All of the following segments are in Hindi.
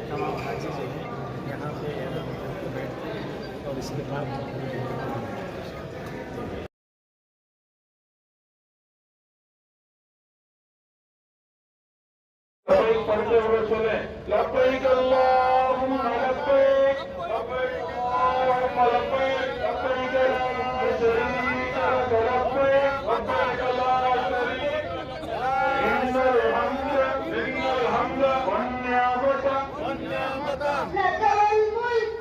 तमाम हाजी जो हैं यहाँ पे बैठते हैं और इसके बाद पढ़ते हुए सुने लब्बैक अल्लाहुम्मा लब्बैक लब्बैक अल्लाहुम्मा लब्बैक लब्बैक ला शरीका लक लब्बैक लब्बैक ला शरीक इन्नल हम्द वन निअमत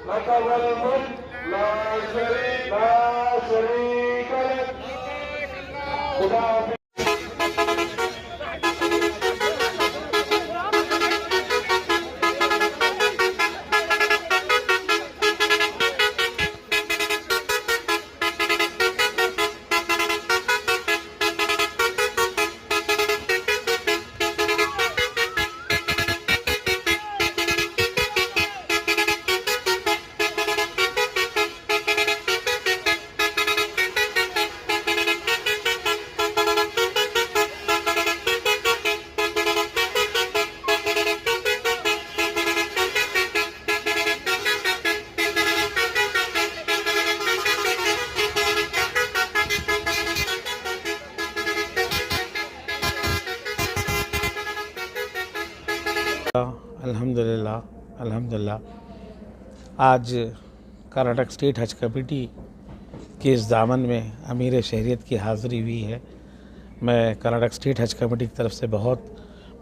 लकल मुल्क ला शरीक लक खुदा अल्हम्दुलिल्लाह अल्हम्दुलिल्लाह। आज कर्नाटक स्टेट हज कमेटी के इस दामन में अमीर शहरियत की हाज़िरी हुई है। मैं कर्नाटक स्टेट हज कमेटी की तरफ से बहुत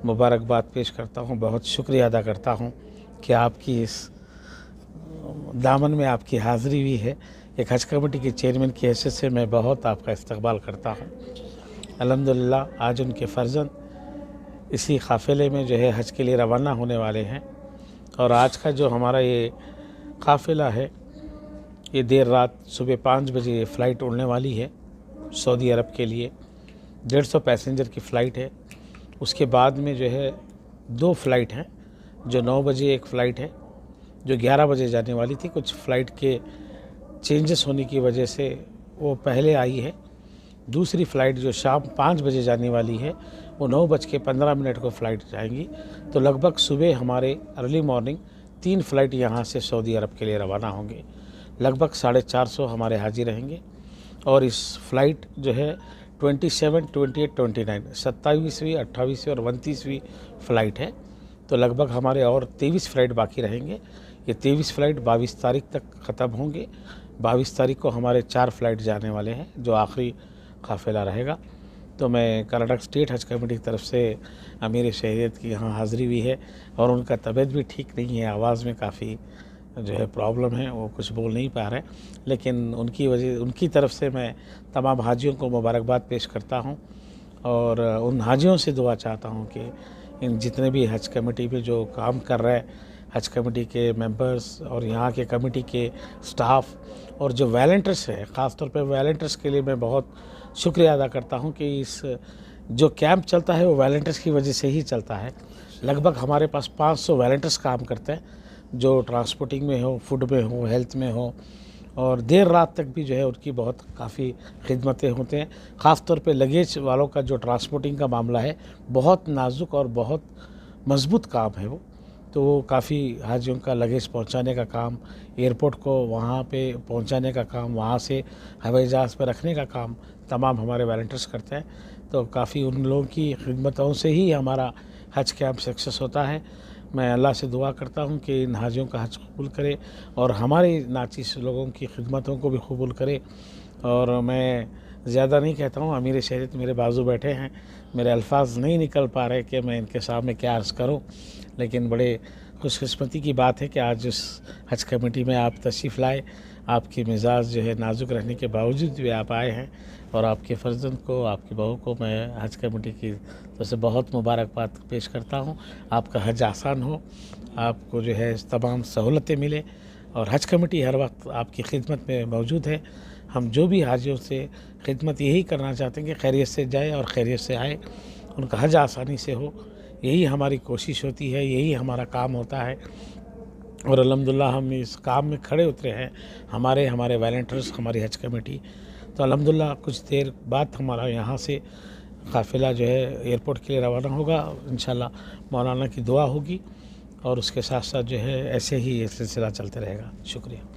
मुबारकबाद पेश करता हूँ, बहुत शुक्रिया अदा करता हूँ कि आपकी इस दामन में आपकी हाज़िरी हुई है। एक हज कमेटी के चेयरमैन की हैसियत से मैं बहुत आपका इस्तकबाल करता हूँ। अल्हम्दुलिल्लाह आज उनके फ़र्जंद इसी काफ़िले में जो है हज के लिए रवाना होने वाले हैं और आज का जो हमारा ये काफ़िला है ये देर रात सुबह 5 बजे फ़्लाइट उड़ने वाली है सऊदी अरब के लिए। 150 पैसेंजर की फ़्लाइट है। उसके बाद में जो है 2 फ़्लाइट हैं, जो 9 बजे एक फ़्लाइट है जो 11 बजे जाने वाली थी। कुछ फ़्लाइट के चेंजेस होने की वजह से वो पहले आई है। दूसरी फ़्लाइट जो शाम 5 बजे जाने वाली है वो 9:15 को फ़्लाइट जाएंगी। तो लगभग सुबह हमारे अर्ली मॉर्निंग 3 फ़्लाइट यहाँ से सऊदी अरब के लिए रवाना होंगे। लगभग 450 हमारे हाजी रहेंगे और इस फ़्लाइट जो है 27, 28, 29 27वीं, 28वीं और 29वीं फ़्लाइट है। तो लगभग हमारे और 23 फ़्लाइट बाकी रहेंगे। ये 23 फ़्लाइट 22 तारीख तक ख़त्म होंगे। 22 तारीख को हमारे 4 फ़्लाइट जाने वाले हैं जो आखिरी काफ़िला रहेगा। तो मैं कर्नाटक स्टेट हज कमेटी की तरफ से अमीर शहरियत की यहाँ हाज़िरी हुई है और उनका तबीयत भी ठीक नहीं है, आवाज़ में काफ़ी जो है प्रॉब्लम है, वो कुछ बोल नहीं पा रहे, लेकिन उनकी तरफ से मैं तमाम हाजियों को मुबारकबाद पेश करता हूँ और उन हाजियों से दुआ चाहता हूँ कि इन जितने भी हज कमेटी पे जो काम कर रहे हैं, हज कमेटी के मेंबर्स और यहाँ के कमेटी के स्टाफ और जो वॉलंटियर्स हैं, ख़ास तौर पे वॉलंटियर्स के लिए मैं बहुत शुक्रिया अदा करता हूँ कि इस जो कैंप चलता है वो वॉलंटियर्स की वजह से ही चलता है। लगभग हमारे पास 500 वॉलंटियर्स काम करते हैं जो ट्रांसपोर्टिंग में हो, फूड में हो, हेल्थ में हो और देर रात तक भी जो है उनकी बहुत काफ़ी खिदमतें होते हैं। ख़ास तौर पे लगेज वालों का जो ट्रांसपोर्टिंग का मामला है बहुत नाजुक और बहुत मज़बूत काम है वो। तो वो काफ़ी हाजियों का लगेज पहुंचाने का काम, एयरपोर्ट को वहाँ पे पहुंचाने का काम, वहाँ से हवाई जहाज़ पर रखने का काम तमाम हमारे वॉलंटियर्स करते हैं। तो काफ़ी उन लोगों की खिदमतों से ही हमारा हज कैंप सक्सेस होता है। मैं अल्लाह से दुआ करता हूँ कि इन हाजियों का हज कबूल करे और हमारे नाचीज़ लोगों की खिदमतों को भी कबूल करे। और मैं ज़्यादा नहीं कहता हूँ, अमीर शहरियत मेरे बाजू बैठे हैं, मेरे अल्फाज नहीं निकल पा रहे कि मैं इनके सामने क्या अर्ज़ करूँ, लेकिन बड़े खुशकिस्मती की बात है कि आज इस हज कमेटी में आप तशरीफ़ लाए। आपकी मिजाज जो है नाजुक रहने के बावजूद भी आप आए हैं और आपके फ़र्जंद को, आपकी बहू को मैं हज कमेटी की तरफ से बहुत मुबारकबाद पेश करता हूँ। आपका हज आसान हो, आपको जो है तमाम सहूलतें मिले और हज कमेटी हर वक्त आपकी खिदमत में मौजूद है। हम जो भी हाजियों से खिदमत यही करना चाहते हैं कि खैरियत से जाए और खैरियत से आए, उनका हज आसानी से हो, यही हमारी कोशिश होती है, यही हमारा काम होता है। और अल्हम्दुलिल्लाह हम इस काम में खड़े उतरे हैं, हमारे वॉलंटियर्स, हमारी हज कमेटी। तो अल्हम्दुलिल्लाह कुछ देर बाद हमारा यहाँ से काफ़िला जो है एयरपोर्ट के लिए रवाना होगा। इंशाल्लाह मौलाना की दुआ होगी और उसके साथ साथ जो है ऐसे ही ये सिलसिला चलते रहेगा। शुक्रिया।